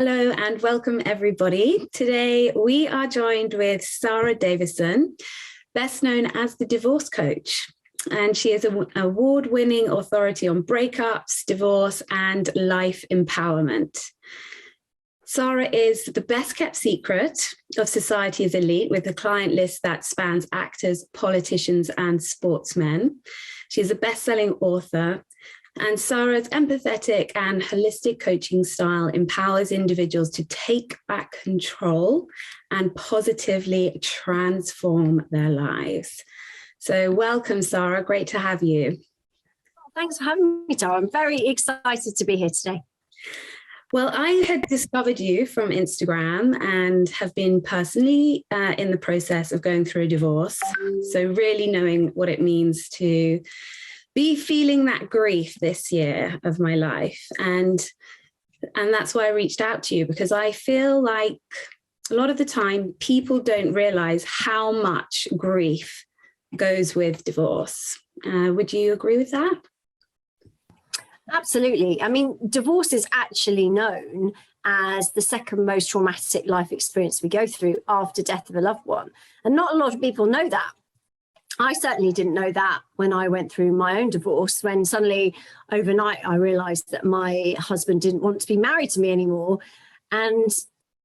Hello and welcome everybody. Today we are joined with Sara Davison, best known as the divorce coach. And she is an award-winning authority on breakups, divorce, and life empowerment. Sara is the best kept secret of society's elite, with a client list that spans actors, politicians, and sportsmen. She's a best-selling author, and Sara's empathetic and holistic coaching style empowers individuals to take back control and positively transform their lives. So welcome, Sara. Great to have you. Thanks for having me, Tara. I'm very excited to be here today. Well, I had discovered you from Instagram and have been personally in the process of going through a divorce. So really knowing what it means to be feeling that grief this year of my life. And that's why I reached out to you, because I feel like a lot of the time people don't realize how much grief goes with divorce. Would you agree with that? Absolutely. I mean, divorce is actually known as the second most traumatic life experience we go through after death of a loved one. And not a lot of people know that. I certainly didn't know that when I went through my own divorce, when suddenly overnight I realized that my husband didn't want to be married to me anymore. And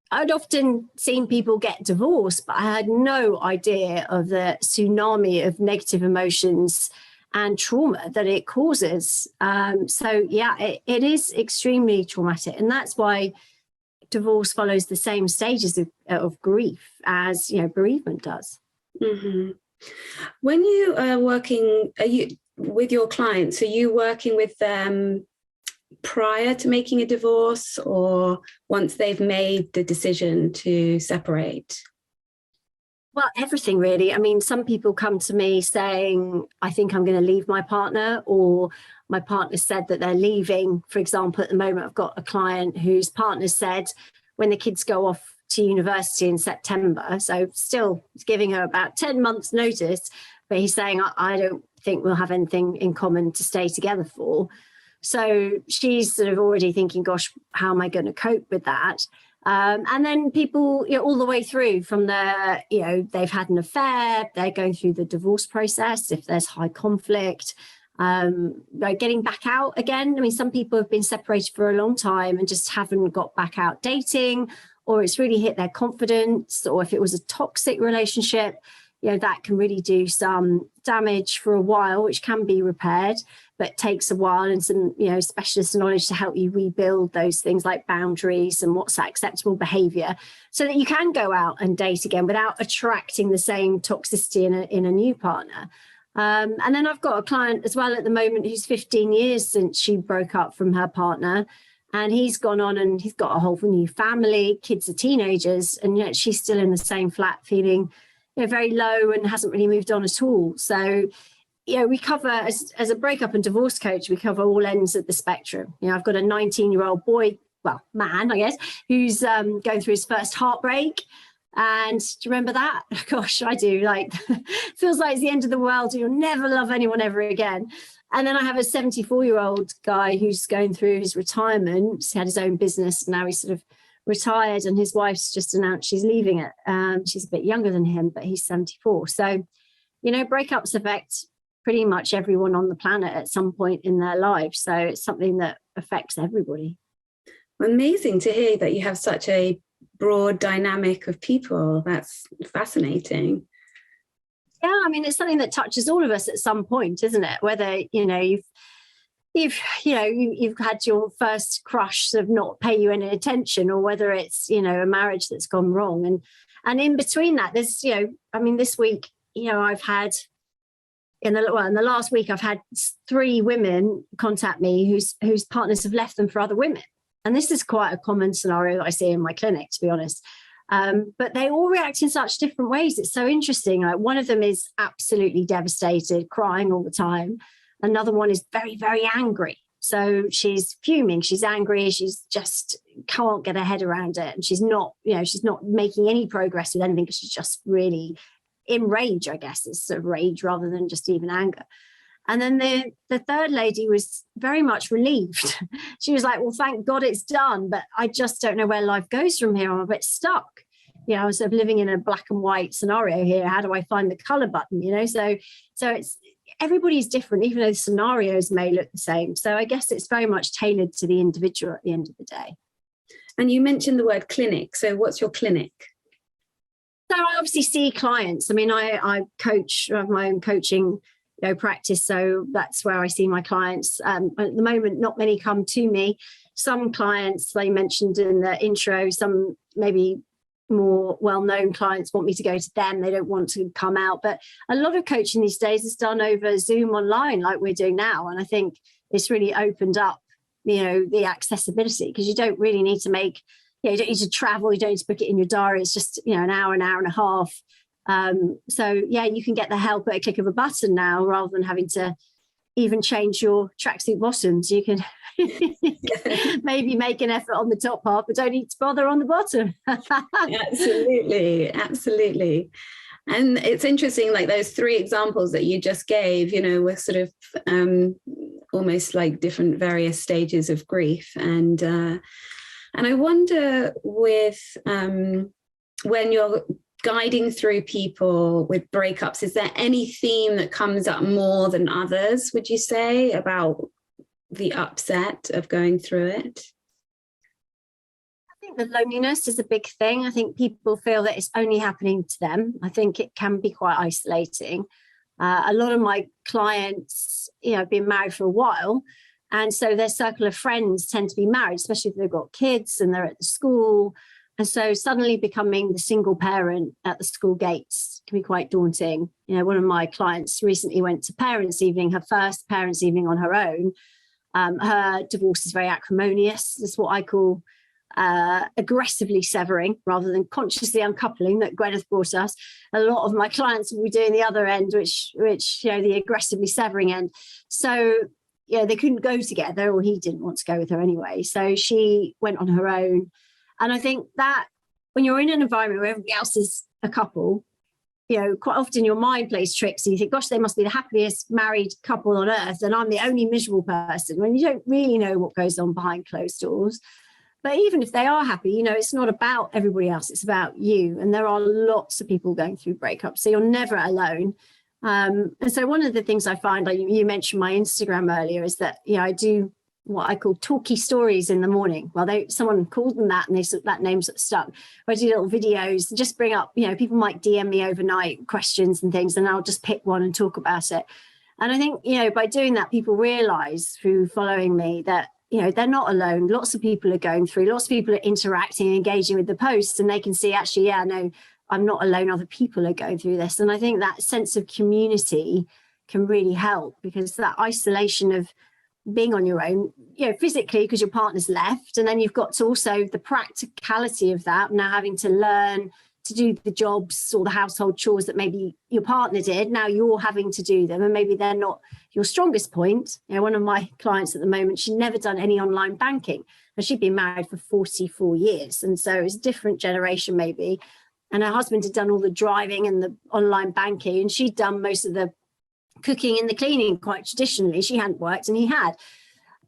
I'd often seen people get divorced, but I had no idea of the tsunami of negative emotions and trauma that it causes. So yeah, it is extremely traumatic. And that's why divorce follows the same stages of grief as, bereavement does. Mm-hmm. When you are working with your clients, are you working with them prior to making a divorce or once they've made the decision to separate? Well, everything really. I mean, some people come to me saying, I think I'm going to leave my partner, or my partner said that they're leaving. For example, at the moment, I've got a client whose partner said when the kids go off to university in September, so still giving her about 10 months notice, but he's saying, I don't think we'll have anything in common to stay together for. So she's sort of already thinking, gosh, how am I going to cope with that? And then people, all the way through from they've had an affair, they're going through the divorce process, if there's high conflict, getting back out again. I mean, some people have been separated for a long time and just haven't got back out dating, or it's really hit their confidence, or if it was a toxic relationship, that can really do some damage for a while, which can be repaired, but takes a while and some, specialist knowledge to help you rebuild those things like boundaries and what's acceptable behavior, so that you can go out and date again without attracting the same toxicity in a new partner. And then I've got a client as well at the moment who's 15 years since she broke up from her partner. And he's gone on and he's got a whole new family, kids are teenagers, and yet she's still in the same flat feeling very low and hasn't really moved on at all. So, we cover, as a breakup and divorce coach, we cover all ends of the spectrum. I've got a 19-year-old boy, man, I guess, who's going through his first heartbreak. And do you remember that? Gosh, I do. Feels like it's the end of the world. You'll never love anyone ever again. And then I have a 74-year-old guy who's going through his retirement. He had his own business. Now he's sort of retired, and his wife's just announced she's leaving it. She's a bit younger than him, but he's 74. So, breakups affect pretty much everyone on the planet at some point in their lives. So it's something that affects everybody. Amazing to hear that you have such a broad dynamic of people. That's fascinating. Yeah, I mean, it's something that touches all of us at some point, isn't it? Whether, you've had your first crush sort of not pay you any attention, or whether it's, a marriage that's gone wrong. And in between that, there's, this week, I've had, in the last week, I've had 3 women contact me whose partners have left them for other women. And this is quite a common scenario that I see in my clinic, to be honest. But they all react in such different ways. It's so interesting. Like, one of them is absolutely devastated, crying all the time. Another one is very, very angry. So she's fuming, she's angry, she's just can't get her head around it. And she's not making any progress with anything, because she's just really in rage, I guess. It's sort of rage rather than just even anger. And then the third lady was very much relieved. She was like, well, thank God it's done, but I just don't know where life goes from here. I'm a bit stuck. I was sort of living in a black and white scenario here. How do I find the color button? So it's, everybody's different, even though the scenarios may look the same. So I guess it's very much tailored to the individual at the end of the day. And you mentioned the word clinic. So what's your clinic? So I obviously see clients. I mean, I coach, I have my own coaching practice. So that's where I see my clients. At the moment, not many come to me. Some clients, they mentioned in the intro, some maybe more well-known clients want me to go to them. They don't want to come out. But a lot of coaching these days is done over Zoom online like we're doing now. And I think it's really opened up, the accessibility, because you don't really need to make, you don't need to travel. You don't need to book it in your diary. It's just, an hour and a half. So yeah, you can get the help at a click of a button now, rather than having to even change your tracksuit bottoms. You can maybe make an effort on the top part, but don't need to bother on the bottom. Absolutely. And it's interesting, like those three examples that you just gave, were sort of almost like different various stages of grief. And I wonder with when you're guiding through people with breakups, is there any theme that comes up more than others, would you say, about the upset of going through it? I think the loneliness is a big thing. I think people feel that it's only happening to them. I think it can be quite isolating. A lot of my clients, have been married for a while, and so their circle of friends tend to be married, especially if they've got kids and they're at the school. And so suddenly becoming the single parent at the school gates can be quite daunting. One of my clients recently went to parents' evening, her first parents' evening on her own. Her divorce is very acrimonious. It's what I call aggressively severing rather than consciously uncoupling that Gwyneth brought us. A lot of my clients will be doing the other end, which the aggressively severing end. So they couldn't go together, or he didn't want to go with her anyway. So she went on her own. And I think that when you're in an environment where everybody else is a couple, quite often your mind plays tricks and you think, gosh, they must be the happiest married couple on earth, and I'm the only miserable person, when you don't really know what goes on behind closed doors. But even if they are happy, it's not about everybody else, it's about you. And there are lots of people going through breakups, so you're never alone. And so one of the things I find, like you mentioned my Instagram earlier, is that, I do what I call talky stories in the morning. Well, someone called them that, and that name sort of stuck. I do little videos, just bring up, people might DM me overnight questions and things, and I'll just pick one and talk about it. And I think, by doing that, people realize through following me that, they're not alone. Lots of people are going through, lots of people are interacting and engaging with the posts, and they can see, actually, yeah, no, I'm not alone. Other people are going through this. And I think that sense of community can really help, because that isolation of being on your own, physically, because your partner's left, and then you've got to also the practicality of that, now having to learn to do the jobs or the household chores that maybe your partner did. Now you're having to do them, and maybe they're not your strongest point. One of my clients at the moment, she'd never done any online banking, and she'd been married for 44 years. And so it's a different generation maybe. And her husband had done all the driving and the online banking, and she'd done most of the cooking and the cleaning quite traditionally. She hadn't worked, and he had.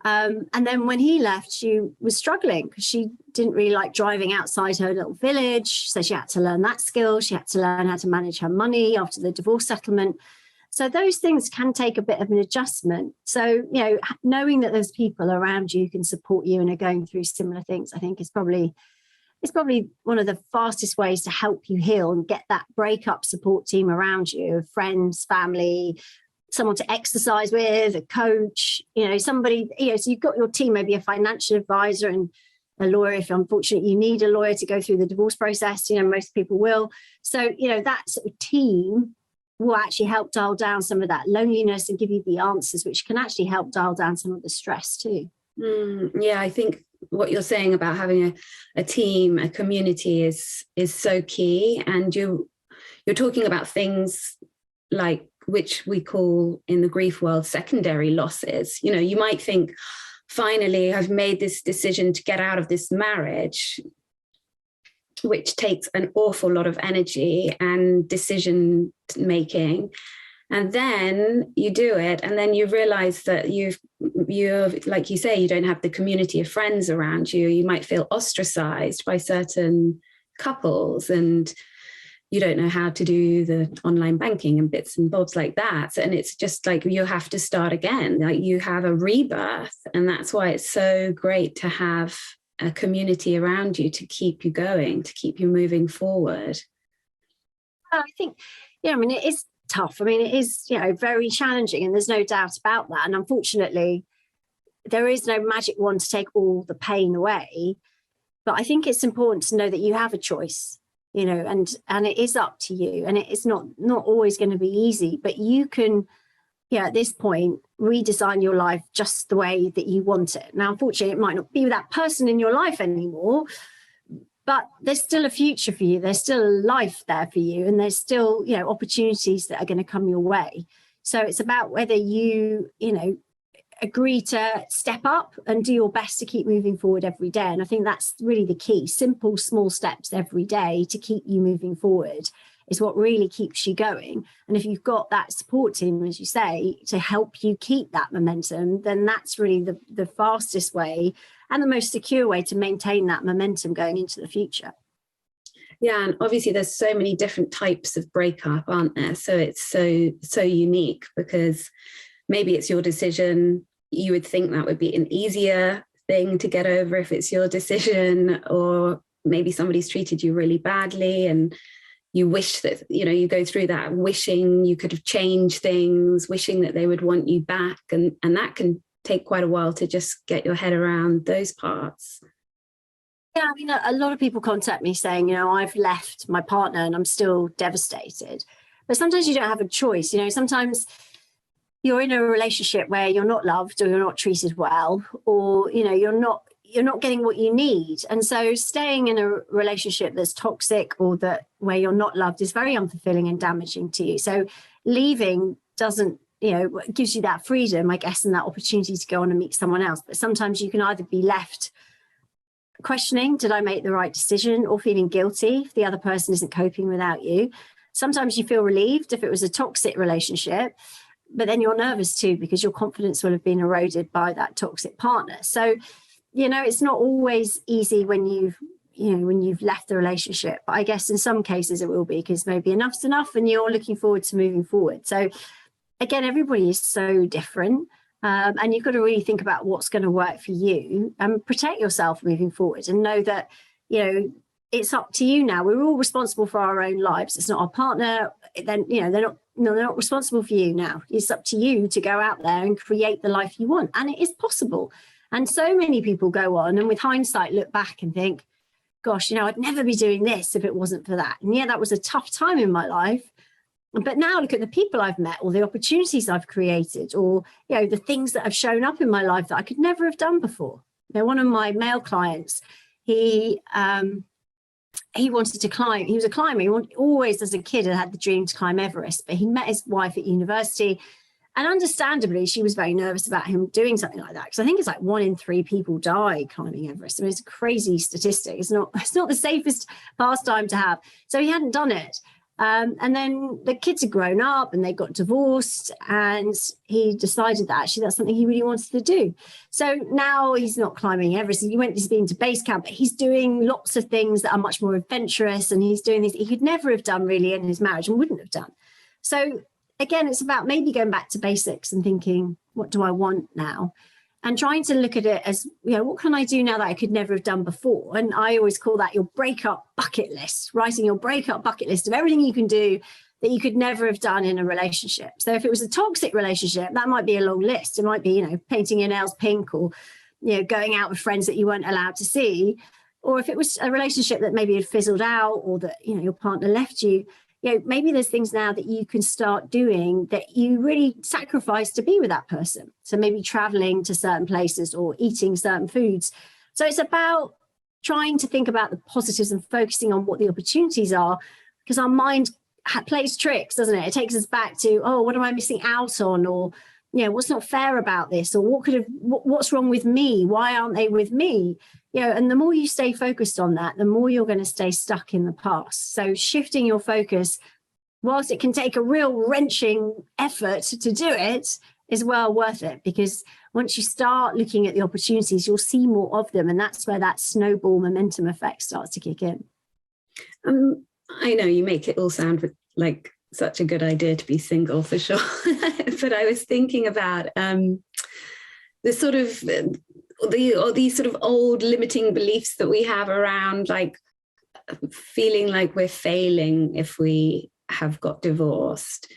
And then when he left, she was struggling because she didn't really like driving outside her little village. So she had to learn that skill. She had to learn how to manage her money after the divorce settlement. So those things can take a bit of an adjustment. So, knowing that there's people around you who can support you and are going through similar things, I think is probably one of the fastest ways to help you heal and get that breakup support team around you, friends, family, someone to exercise with, a coach, somebody, so you've got your team, maybe a financial advisor and a lawyer. If unfortunately you need a lawyer to go through the divorce process, most people will. So, that sort of team will actually help dial down some of that loneliness and give you the answers, which can actually help dial down some of the stress too. Yeah, I think what you're saying about having a team, a community is so key. And you're talking about things like, which we call in the grief world secondary losses. You might think, finally, I've made this decision to get out of this marriage, which takes an awful lot of energy and decision making. And then you do it, and then you realize that you're, like you say, you don't have the community of friends around you. You might feel ostracized by certain couples, and you don't know how to do the online banking and bits and bobs like that. And it's just like you have to start again, like you have a rebirth. And that's why it's so great to have a community around you to keep you going, to keep you moving forward. I think, yeah, I mean, it is tough. I mean, it is, very challenging, and there's no doubt about that. And unfortunately, there is no magic wand to take all the pain away. But I think it's important to know that you have a choice, and it is up to you. And it's not always going to be easy, but you can, at this point, redesign your life just the way that you want it. Now, unfortunately, it might not be that person in your life anymore, but there's still a future for you. There's still a life there for you. And there's still, opportunities that are going to come your way. So it's about whether you, agree to step up and do your best to keep moving forward every day. And I think that's really the key. Simple, small steps every day to keep you moving forward is what really keeps you going. And if you've got that support team, as you say, to help you keep that momentum, then that's really the fastest way and the most secure way to maintain that momentum going into the future. Yeah, and obviously there's so many different types of breakup, aren't there? So it's so unique, because maybe it's your decision. You would think that would be an easier thing to get over if it's your decision, or maybe somebody's treated you really badly and you wish that, you go through that wishing you could have changed things, wishing that they would want you back. And that can take quite a while to just get your head around those parts. Yeah, I mean, a lot of people contact me saying, I've left my partner and I'm still devastated. But sometimes you don't have a choice. Sometimes you're in a relationship where you're not loved, or you're not treated well, or, you're not getting what you need. And so staying in a relationship that's toxic or where you're not loved is very unfulfilling and damaging to you. So leaving doesn't, gives you that freedom, I guess, and that opportunity to go on and meet someone else. But sometimes you can either be left questioning, did I make the right decision, or feeling guilty if the other person isn't coping without you. Sometimes you feel relieved if it was a toxic relationship, but then you're nervous too, because your confidence will have been eroded by that toxic partner. So, it's not always easy when you've left the relationship. But I guess in some cases it will be, because maybe enough's enough and you're looking forward to moving forward. So again, everybody is so different. And you've got to really think about what's going to work for you and protect yourself moving forward, and know that, it's up to you now. We're all responsible for our own lives. It's not our partner. Then, they're not responsible for you now. It's up to you to go out there and create the life you want. And it is possible. And so many people go on and with hindsight look back and think, gosh, I'd never be doing this if it wasn't for that. And yeah, that was a tough time in my life. But now look at the people I've met, or the opportunities I've created, or, the things that have shown up in my life that I could never have done before. One of my male clients, he wanted to climb. He was a climber. He always, as a kid, had the dream to climb Everest. But he met his wife at university, and understandably, she was very nervous about him doing something like that, because I think it's like 1 in 3 people die climbing Everest. I mean, it's a crazy statistic. It's not the safest pastime to have. So he hadn't done it. And then the kids had grown up and they got divorced, and he decided that actually that's something he really wanted to do. So now he's not climbing Everest. He's been to base camp, but he's doing lots of things that are much more adventurous, and he's doing things he could never have done really in his marriage and wouldn't have done. So again, it's about maybe going back to basics and thinking, what do I want now? And trying to look at it as, what can I do now that I could never have done before? And I always call that your breakup bucket list, writing your breakup bucket list of everything you can do that you could never have done in a relationship. So if it was a toxic relationship, that might be a long list. It might be, painting your nails pink, or, going out with friends that you weren't allowed to see. Or if it was a relationship that maybe had fizzled out, or that, your partner left you, maybe there's things now that you can start doing that you really sacrifice to be with that person. So maybe traveling to certain places or eating certain foods. So it's about trying to think about the positives and focusing on what the opportunities are, because our mind plays tricks, doesn't it? It takes us back to, oh, what am I missing out on? Or, what's not fair about this? Or what's wrong with me? Why aren't they with me? And the more you stay focused on that, the more you're going to stay stuck in the past. So shifting your focus whilst it can take a real wrenching effort to do it, is well worth it, because once you start looking at the opportunities, you'll see more of them. And that's where that snowball momentum effect starts to kick in. I know you make it all sound like such a good idea to be single, for sure. But I was thinking about the sort of these sort of old limiting beliefs that we have around, like, feeling like we're failing if we have got divorced.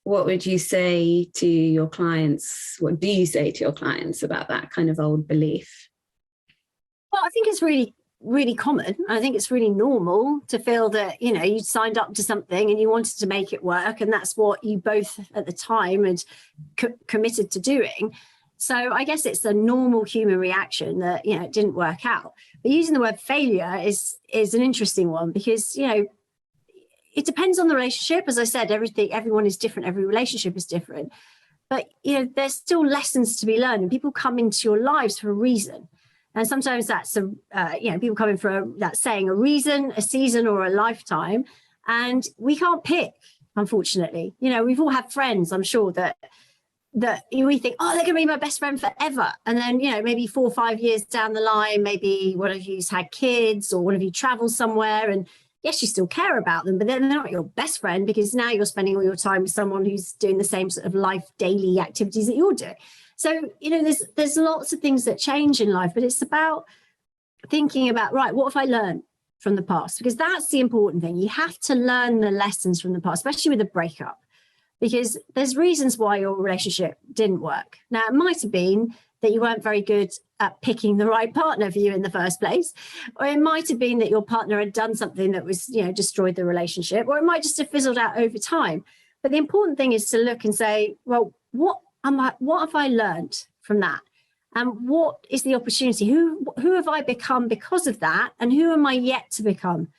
What would you say to your clients? What do you say to your clients about that kind of old belief? Well, I think it's really, really common. I think it's really normal to feel that, you know, you signed up to something and you wanted to make it work, and that's what you both at the time had committed to doing. So I guess it's a normal human reaction that, you know, it didn't work out. But using the word failure is an interesting one, because, you know, it depends on the relationship. As I said, everyone is different. Every relationship is different. But, you know, there's still lessons to be learned, and people come into your lives for a reason. And sometimes that's, you know, people come in for that saying, a reason, a season, or a lifetime. And we can't pick, unfortunately. You know, we've all had friends, I'm sure, that we think, oh, they're going to be my best friend forever. And then, you know, maybe 4 or 5 years down the line, maybe one of you's had kids, or one of you travels somewhere, and yes, you still care about them, but they're not your best friend, because now you're spending all your time with someone who's doing the same sort of life daily activities that you're doing. So, you know, there's lots of things that change in life, but it's about thinking about, right, what have I learned from the past? Because that's the important thing. You have to learn the lessons from the past, especially with a breakup, because there's reasons why your relationship didn't work. Now, it might have been that you weren't very good at picking the right partner for you in the first place, or it might have been that your partner had done something that was, you know, destroyed the relationship, or it might just have fizzled out over time. But the important thing is to look and say, well, what have I learned from that? And what is the opportunity? Who have I become because of that? And who am I yet to become?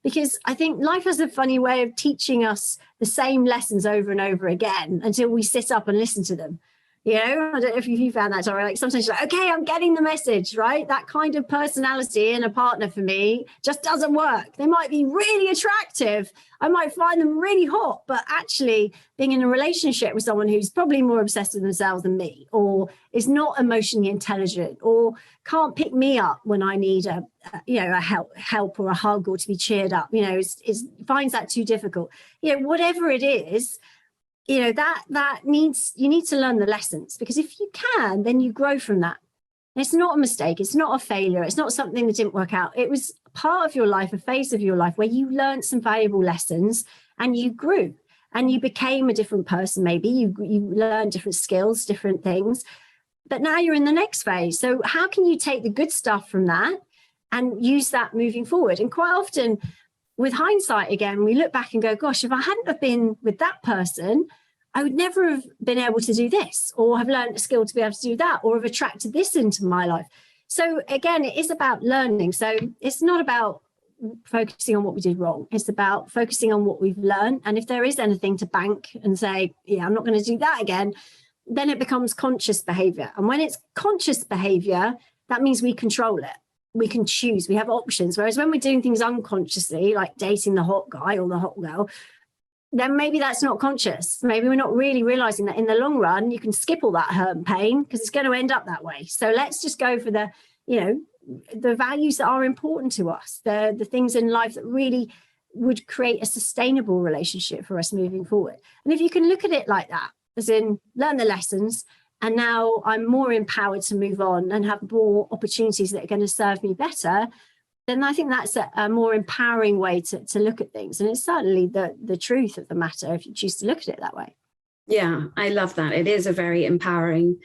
Because I think life has a funny way of teaching us the same lessons over and over again until we sit up and listen to them. You know, I don't know if you found that, Sara. Like, sometimes you're like, okay, I'm getting the message, right? That kind of personality in a partner for me just doesn't work. They might be really attractive. I might find them really hot, but actually being in a relationship with someone who's probably more obsessed with themselves than me, or is not emotionally intelligent, or can't pick me up when I need a help or a hug, or to be cheered up, you know, finds that too difficult. You know, whatever it is, you know, you need to learn the lessons, because if you can, then you grow from that. And it's not a mistake. It's not a failure. It's not something that didn't work out. It was part of your life, a phase of your life where you learned some valuable lessons and you grew and you became a different person. Maybe you learned different skills, different things, but now you're in the next phase. So how can you take the good stuff from that and use that moving forward? And quite often, with hindsight, again, we look back and go, gosh, if I hadn't have been with that person, I would never have been able to do this, or have learned a skill to be able to do that, or have attracted this into my life. So again, it is about learning. So it's not about focusing on what we did wrong. It's about focusing on what we've learned. And if there is anything to bank and say, yeah, I'm not going to do that again, then it becomes conscious behavior. And when it's conscious behavior, that means we control it. We can choose, we have options. Whereas when we're doing things unconsciously, like dating the hot guy or the hot girl, then maybe that's not conscious. Maybe we're not really realizing that in the long run, you can skip all that hurt and pain, because it's going to end up that way. So let's just go for the, you know, the values that are important to us, the things in life that really would create a sustainable relationship for us moving forward. And if you can look at it like that, as in learn the lessons, and now I'm more empowered to move on and have more opportunities that are going to serve me better, then I think that's a more empowering way to look at things. And it's certainly the truth of the matter if you choose to look at it that way. Yeah, I love that. It is a very empowering.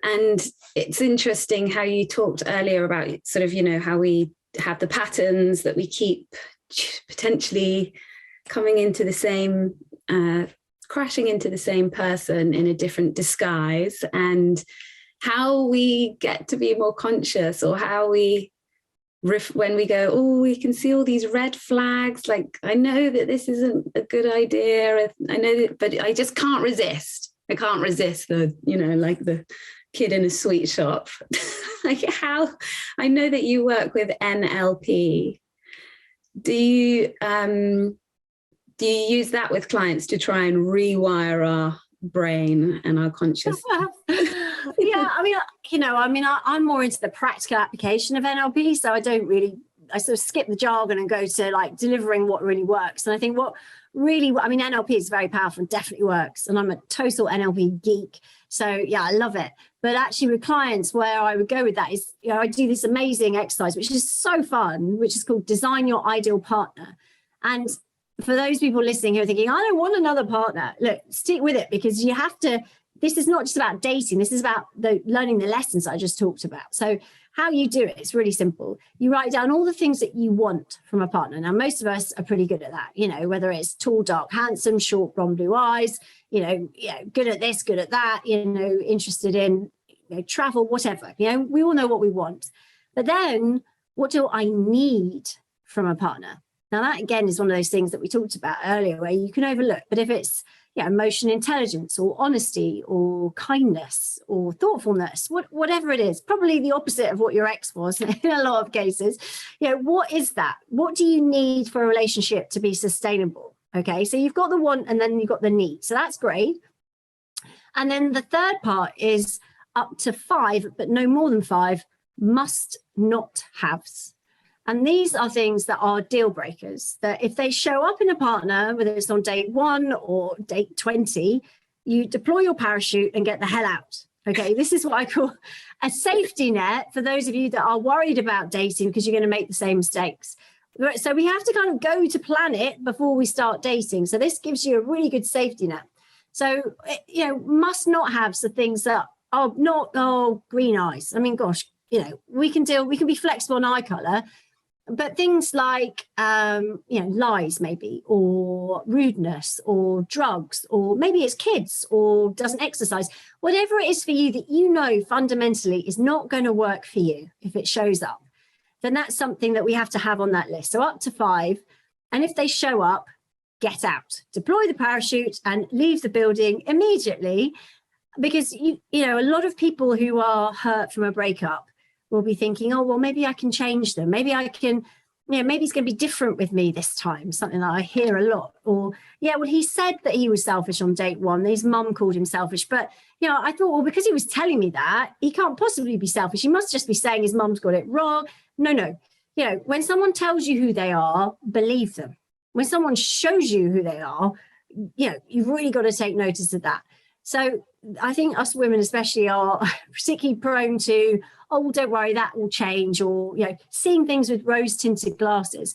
And it's interesting how you talked earlier about sort of, you know, how we have the patterns that we keep potentially coming into the same crashing into the same person in a different disguise, and how we get to be more conscious, or how we, when we go, oh, we can see all these red flags, like, I know that this isn't a good idea, I know that, but I just can't resist. I can't resist the, you know, like the kid in a sweet shop. Like, how, I know that you work with NLP. Do do you use that with clients to try and rewire our brain and our conscious? Yeah, I mean, I'm more into the practical application of NLP, so I sort of skip the jargon and go to like delivering what really works. And I think NLP is very powerful and definitely works. And I'm a total NLP geek. So yeah, I love it. But actually with clients, where I would go with that is, I do this amazing exercise, which is so fun, which is called Design Your Ideal Partner. And for those people listening who are thinking, I don't want another partner, look, stick with it, because you have to, this is not just about dating. This is about learning the lessons I just talked about. So how you do it, it's really simple. You write down all the things that you want from a partner. Now, most of us are pretty good at that, whether it's tall, dark, handsome, short, blonde, blue eyes, good at this, good at that, interested in travel, whatever. We all know what we want. But then what do I need from a partner? Now, that, again, is one of those things that we talked about earlier where you can overlook. But if it's emotional intelligence or honesty or kindness or thoughtfulness, whatever it is, probably the opposite of what your ex was in a lot of cases. What is that? What do you need for a relationship to be sustainable? Okay, so you've got the want and then you've got the need. So that's great. And then the third part is up to 5, but no more than 5 must not haves. And these are things that are deal breakers, that if they show up in a partner, whether it's on date 1 or date 20, you deploy your parachute and get the hell out. Okay, this is what I call a safety net for those of you that are worried about dating because you're going to make the same mistakes. So we have to kind of go to plan it before we start dating. So this gives you a really good safety net. So, must not have the things that are not, green eyes. I mean, gosh, we can be flexible on eye color. But things like, lies maybe, or rudeness, or drugs, or maybe it's kids, or doesn't exercise, whatever it is for you that fundamentally is not going to work for you if it shows up, then that's something that we have to have on that list. So up to 5. And if they show up, get out, deploy the parachute and leave the building immediately. Because, a lot of people who are hurt from a breakup will be thinking, oh, well, maybe I can change them. Maybe I can, maybe it's going to be different with me this time. Something that I hear a lot. Or, he said that he was selfish on date 1. His mum called him selfish. But, I thought, well, because he was telling me that, he can't possibly be selfish. He must just be saying his mum's got it wrong. No. When someone tells you who they are, believe them. When someone shows you who they are, you've really got to take notice of that. So I think us women especially are particularly prone to, oh, don't worry, that will change, or, seeing things with rose-tinted glasses.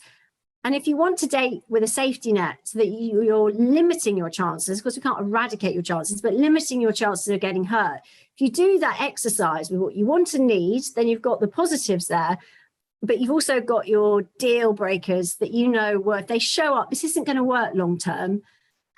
And if you want to date with a safety net so that you're limiting your chances, of course, we can't eradicate your chances, but limiting your chances of getting hurt. If you do that exercise with what you want and need, then you've got the positives there, but you've also got your deal breakers that if they show up, this isn't going to work long term.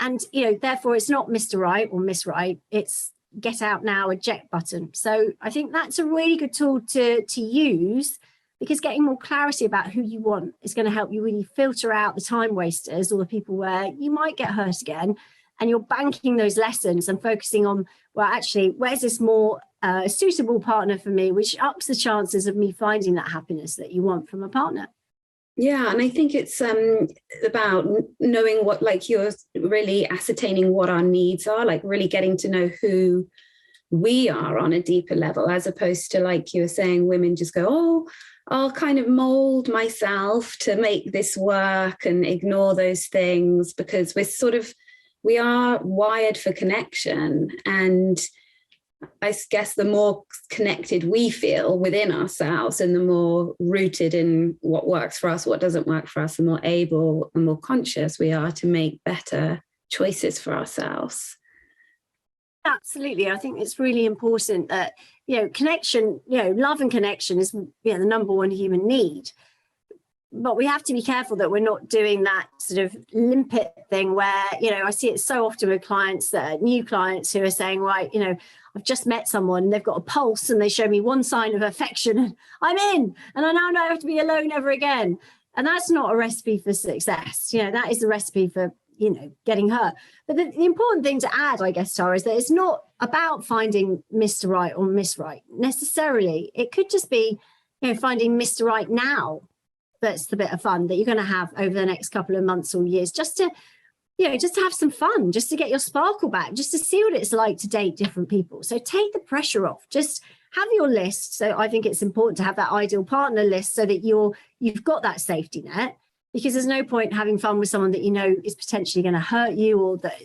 And, therefore, it's not Mr. Right or Miss Right. It's get out now, eject button. So I think that's a really good tool to use, because getting more clarity about who you want is going to help you really filter out the time wasters or the people where you might get hurt again. And you're banking those lessons and focusing on, well, actually, where's this more suitable partner for me, which ups the chances of me finding that happiness that you want from a partner. Yeah, and I think it's about knowing what, like, you're really ascertaining what our needs are, like really getting to know who we are on a deeper level, as opposed to, like you were saying, women just go, oh, I'll kind of mold myself to make this work and ignore those things, because we are wired for connection. And I guess the more connected we feel within ourselves and the more rooted in what works for us, what doesn't work for us, the more able and more conscious we are to make better choices for ourselves. Absolutely. I think it's really important that, connection, love and connection is, the number one human need. But we have to be careful that we're not doing that sort of limpet thing where, I see it so often with clients, that are new clients who are saying, right, I've just met someone, they've got a pulse and they show me one sign of affection and I'm in, and I now don't have to be alone ever again. And that's not a recipe for success. That is the recipe for, getting hurt. But the important thing to add, I guess, Sara, is that it's not about finding Mr. Right or Miss Right necessarily. It could just be, finding Mr. Right now. That's the bit of fun that you're going to have over the next couple of months or years, just to just to have some fun, just to get your sparkle back, just to see what it's like to date different people. So take the pressure off. Just have your list. So I think it's important to have that ideal partner list so that you've got that safety net, because there's no point having fun with someone that is potentially going to hurt you, or that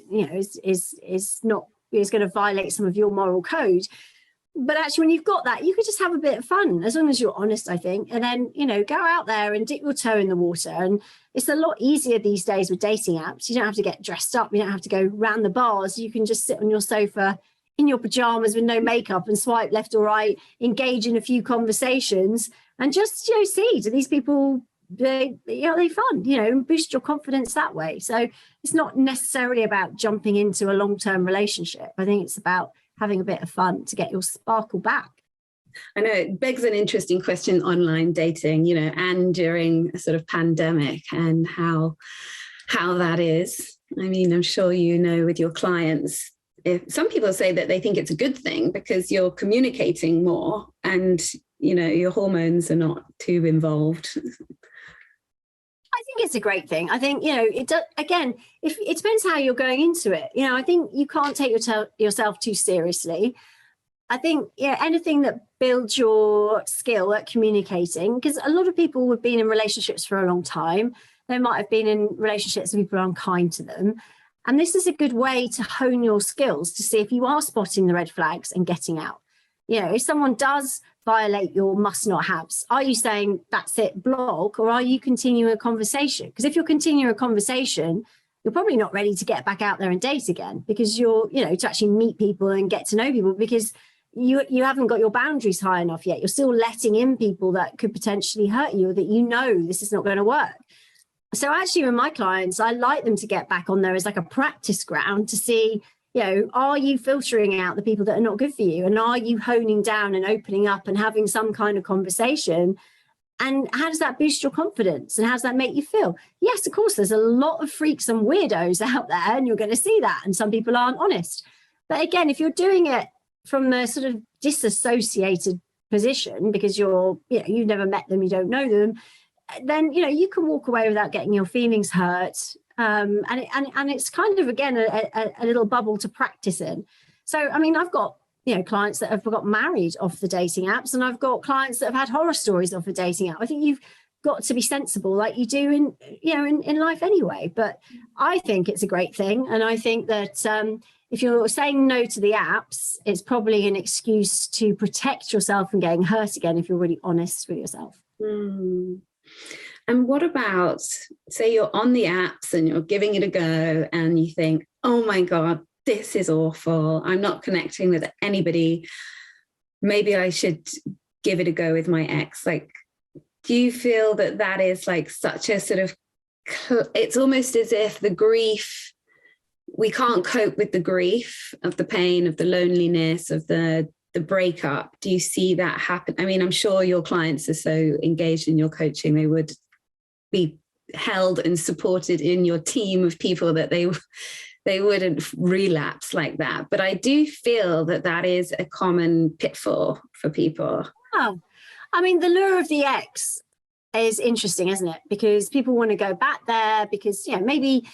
is going to violate some of your moral code. But actually, when you've got that, you could just have a bit of fun, as long as you're honest, I think. And then, go out there and dip your toe in the water. And it's a lot easier these days with dating apps. You don't have to get dressed up. You don't have to go round the bars. You can just sit on your sofa in your pajamas with no makeup and swipe left or right, engage in a few conversations, and just, see, do these people, they're fun, and boost your confidence that way. So it's not necessarily about jumping into a long-term relationship. I think it's about having a bit of fun to get your sparkle back. I know it begs an interesting question, online dating, and during a sort of pandemic, and how that is. I mean, I'm sure with your clients, if some people say that they think it's a good thing because you're communicating more and, your hormones are not too involved. I think it's a great thing. I think, it does, again, if it depends how you're going into it. I think you can't take yourself too seriously. I think, anything that builds your skill at communicating, because a lot of people have been in relationships for a long time. They might have been in relationships with people who are unkind to them. And this is a good way to hone your skills to see if you are spotting the red flags and getting out. If someone does violate your must not haves, are you saying that's it, block, or are you continuing a conversation? Because if you're continuing a conversation, you're probably not ready to get back out there and date again, because you're, to actually meet people and get to know people, because you haven't got your boundaries high enough yet. You're still letting in people that could potentially hurt you, or that this is not going to work. So actually with my clients, I like them to get back on there as like a practice ground to see, are you filtering out the people that are not good for you? And are you honing down and opening up and having some kind of conversation? And how does that boost your confidence? And how does that make you feel? Yes, of course, there's a lot of freaks and weirdos out there, and you're going to see that. And some people aren't honest. But again, if you're doing it from the sort of disassociated position, because you've never met them, you don't know them, then, you can walk away without getting your feelings hurt. And it's kind of, again, a little bubble to practice in. So, I mean, I've got, clients that have got married off the dating apps, and I've got clients that have had horror stories off a dating app. I think you've got to be sensible like you do in life anyway. But I think it's a great thing. And I think that if you're saying no to the apps, it's probably an excuse to protect yourself from getting hurt again, if you're really honest with yourself. Mm. And what about, say you're on the apps and you're giving it a go and you think, oh my God, this is awful. I'm not connecting with anybody. Maybe I should give it a go with my ex. Like, do you feel that is like such a sort of, it's almost as if the grief, we can't cope with the grief of the pain, of the loneliness, of the breakup. Do you see that happen? I mean, I'm sure your clients are so engaged in your coaching, they would be held and supported in your team of people that they wouldn't relapse like that. But I do feel that is a common pitfall for people. Oh, I mean, the lure of the ex is interesting, isn't it? Because people want to go back there because, maybe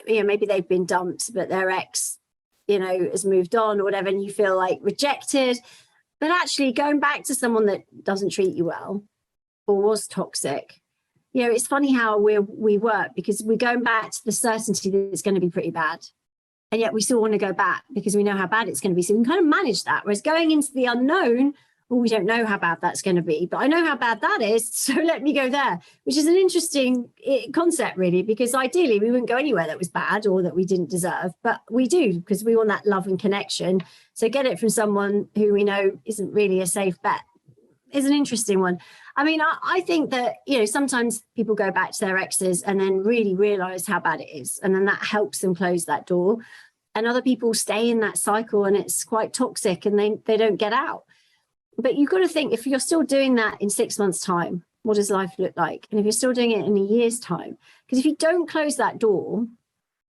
they've been dumped, but their ex has moved on or whatever, and you feel like rejected. But actually going back to someone that doesn't treat you well or was toxic, it's funny how we work, because we're going back to the certainty that it's going to be pretty bad. And yet we still want to go back because we know how bad it's going to be. So we can kind of manage that. Whereas going into the unknown, well, we don't know how bad that's going to be, but I know how bad that is. So let me go there, which is an interesting concept, really, because ideally we wouldn't go anywhere that was bad or that we didn't deserve, but we do, because we want that love and connection. So get it from someone who we know isn't really a safe bet is an interesting one. I mean, I think that, sometimes people go back to their exes and then really realize how bad it is. And then that helps them close that door. And other people stay in that cycle and it's quite toxic and they don't get out. But you've got to think, if you're still doing that in 6 months' time, what does life look like? And if you're still doing it in a year's time, because if you don't close that door,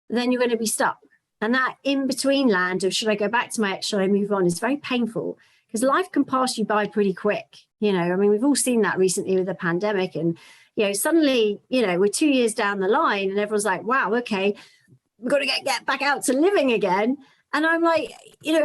then you're going to be stuck. And that in between land of, should I go back to my ex, should I move on, is very painful, because life can pass you by pretty quick. I mean, we've all seen that recently with the pandemic, and, suddenly, we're 2 years down the line and everyone's like, wow, okay, we've got to get back out to living again. And I'm like,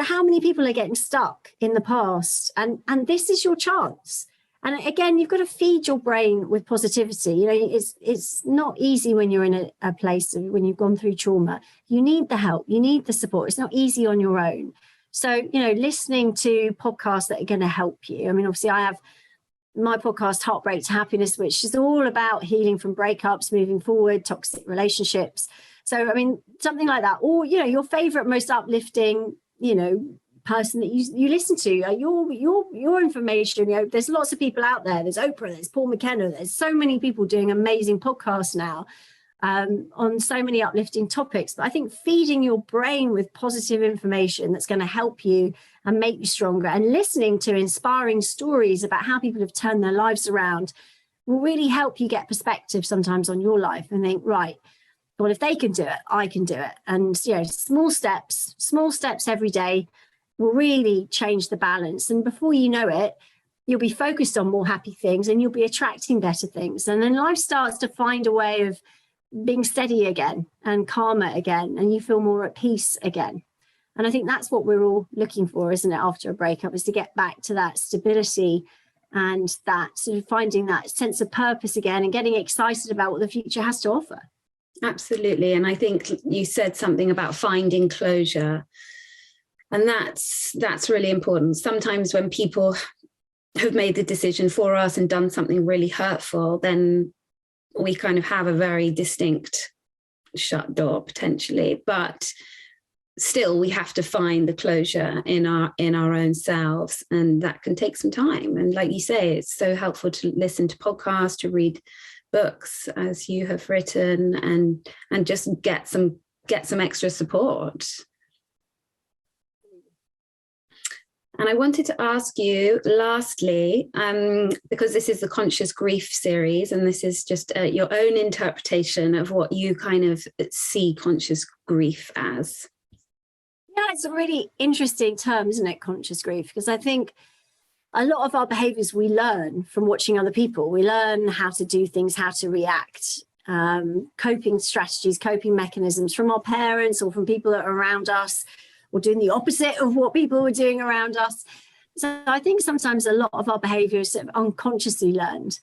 how many people are getting stuck in the past? And this is your chance. And again, you've got to feed your brain with positivity. It's not easy when you're in a place when you've gone through trauma. You need the help. You need the support. It's not easy on your own. So, listening to podcasts that are going to help you. I mean, obviously, I have my podcast, Heartbreak to Happiness, which is all about healing from breakups, moving forward, toxic relationships. So, I mean, something like that. Or, your favorite, most uplifting, person that you listen to, your information. There's lots of people out there. There's Oprah, there's Paul McKenna, there's so many people doing amazing podcasts now on so many uplifting topics. But I think feeding your brain with positive information that's going to help you and make you stronger, and listening to inspiring stories about how people have turned their lives around will really help you get perspective sometimes on your life and think, right, well, if they can do it, I can do it. And small steps every day will really change the balance. And before you know it, you'll be focused on more happy things and you'll be attracting better things. And then life starts to find a way of being steady again and calmer again, and you feel more at peace again. And I think that's what we're all looking for, isn't it, after a breakup, is to get back to that stability and that sort of finding that sense of purpose again and getting excited about what the future has to offer. Absolutely. And I think you said something about finding closure. And that's really important. Sometimes when people have made the decision for us and done something really hurtful, then we kind of have a very distinct shut door potentially. But still, we have to find the closure in our own selves, and that can take some time. And like you say, it's so helpful to listen to podcasts, to read books as you have written, and just get some extra support. And I wanted to ask you lastly, because this is the Conscious Grief series, and this is just your own interpretation of what you kind of see conscious grief as. Yeah, it's a really interesting term, isn't it, conscious grief? Because I think a lot of our behaviors we learn from watching other people. We learn how to do things, how to react, coping strategies, coping mechanisms from our parents or from people that are around us, or doing the opposite of what people were doing around us. So I think sometimes a lot of our behavior is sort of unconsciously learned.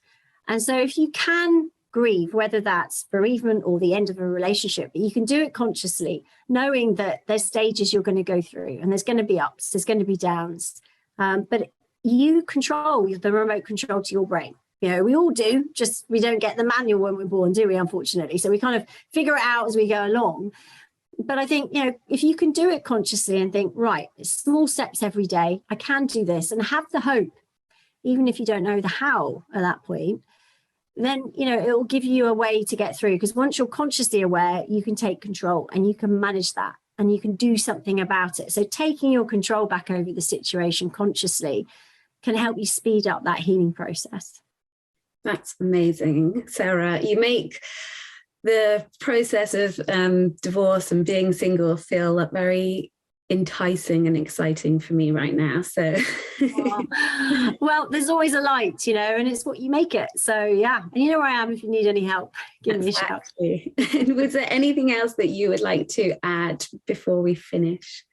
And so if you can grieve, whether that's bereavement or the end of a relationship, but you can do it consciously, knowing that there's stages you're going to go through, and there's going to be ups, there's going to be downs. But you control the remote control to your brain. We all do, just we don't get the manual when we're born, do we, unfortunately? So we kind of figure it out as we go along. But I think, if you can do it consciously and think, right, small steps every day, I can do this, and have the hope, even if you don't know the how at that point, then, it will give you a way to get through. Because once you're consciously aware, you can take control and you can manage that and you can do something about it. So taking your control back over the situation consciously can help you speed up that healing process. That's amazing, Sarah. You make the process of divorce and being single feel very enticing and exciting for me right now. So well, there's always a light, and it's what you make it. So yeah, and you know where I am if you need any help. Give me a shout. And was there anything else that you would like to add before we finish?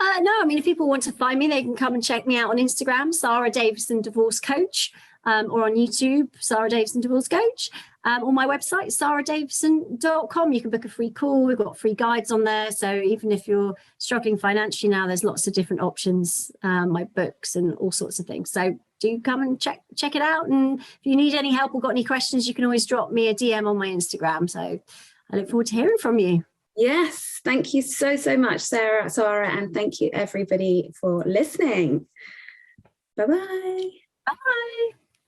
No, I mean, if people want to find me, they can come and check me out on Instagram, Sara Davison Divorce Coach, or on YouTube, Sara Davison Divorce Coach. On my website, saradavison.com, you can book a free call. We've got free guides on there. So even if you're struggling financially now, there's lots of different options, my books and all sorts of things. So do come and check it out. And if you need any help or got any questions, you can always drop me a DM on my Instagram. So I look forward to hearing from you. Yes, thank you so much, Sara, and thank you everybody for listening. Bye-bye. Bye.